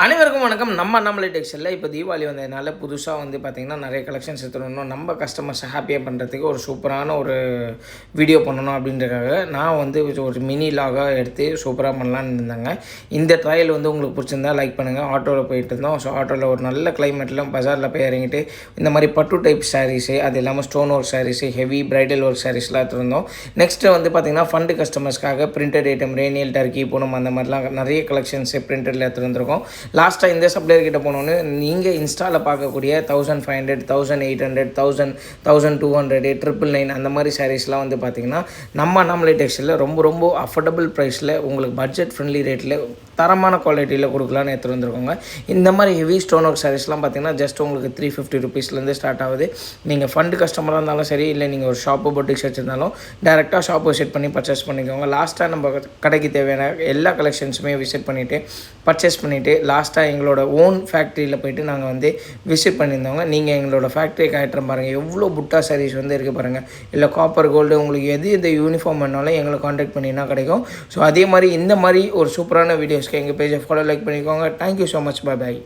அனைவருக்கும் வணக்கம். நம்ம அண்ணாமலை டெக்ஸ்டைலில் இப்போ தீபாவளி வந்ததுனால புதுசாக வந்து பார்த்திங்கன்னா நிறைய கலெக்ஷன்ஸ் எடுத்துடணும், நம்ம கஸ்டமர்ஸை ஹாப்பியாக பண்ணுறதுக்கு ஒரு சூப்பரான ஒரு வீடியோ பண்ணணும் அப்படின்றதுக்காக நான் வந்து ஒரு மினி லாகாக எடுத்து சூப்பராக பண்ணலான்னு இருந்தாங்க. இந்த ட்ரையல் வந்து உங்களுக்கு பிடிச்சிருந்தா லைக் பண்ணுங்கள். ஆட்டோவில் போயிட்டு இருந்தோம். ஸோ ஆட்டோவில் ஒரு நல்ல கிளைமேட்டில் பஜாரில் போய் இறங்கிட்டு இந்த மாதிரி பட்டு டைப் சாரீஸு, அது இல்லாமல் stone work sarees, heavy bridal work சாரீஸ்லாம் எடுத்துருந்தோம். நெக்ஸ்ட்டு வந்து பார்த்திங்கன்னா ஃபண்டு கஸ்டமர்ஸ்க்காக பிரிண்டட் ஐட்டம், ரேனியல், டர்க்கி, பூனம் அந்த மாதிரிலாம் நிறைய கலெக்ஷன்ஸு பிரிண்டடில் எடுத்துருந்துருக்கோம். லாஸ்ட்டாக இந்த சப்ளையர் கிட்ட போனோன்னு நீங்கள் இன்ஸ்டாவில் பார்க்கக்கூடிய 1500, 1800, 1000, 1200, 999 அந்த மாதிரி சாரீஸ்லாம் வந்து பார்த்திங்கன்னா நம்ம அண்ணாமலை டெக்ஸ்டைலில் ரொம்ப அஃபோர்டபுள் ப்ரைஸில் உங்களுக்கு பட்ஜெட் ஃப்ரெண்ட்லி ரேட்டில் தரமான குவாலிட்டியில் கொடுக்கலான்னு எடுத்துகிட்டு வந்துருக்கோங்க. இந்த மாதிரி ஹெவி ஸ்டோன் ஒர்க் சாரீஸ்லாம் பார்த்திங்கன்னா ஜஸ்ட் உங்களுக்கு 350 ருபீஸ்லேருந்து ஸ்டார்ட் ஆகுது. நீங்கள் ஃபண்டு கஸ்டமராக இருந்தாலும் சரி, இல்லை நீங்கள் ஒரு ஷாப்பு பொட்டிக்ஸ் வச்சுருந்தாலும் டேரெக்டாக ஷாப் விசிட் பண்ணி பர்ச்சேஸ் பண்ணிக்கோங்க. லாஸ்ட்டாக நம்ம கடைக்கு தேவையான எல்லா கலெக்ஷன்ஸுமே விசிட் பண்ணிவிட்டு பர்ச்சேஸ் பண்ணிவிட்டு லாஸ்ட்டாக எங்களோட ஓன் ஃபேக்ட்ரியில் போய்ட்டு நாங்கள் வந்து விசிட் பண்ணியிருந்தோங்க. நீங்கள் எங்களோட ஃபேக்ட்ரி காட்டுற பாருங்கள், எவ்வளோ புட்டா சாரீஸ் வந்து இருக்குது பாருங்கள். இல்லை காப்பர் கோல்டு, உங்களுக்கு எது யூனிஃபார்ம் பண்ணாலும் எங்களை காண்டாக்ட் பண்ணினா கிடைக்கும். ஸோ அதே மாதிரி இந்த மாதிரி ஒரு சூப்பரான வீடியோஸ்க்கு எங்கள் பேஜை ஃபாலோ லைக் பண்ணிக்கோங்க. Thank you so much. பை.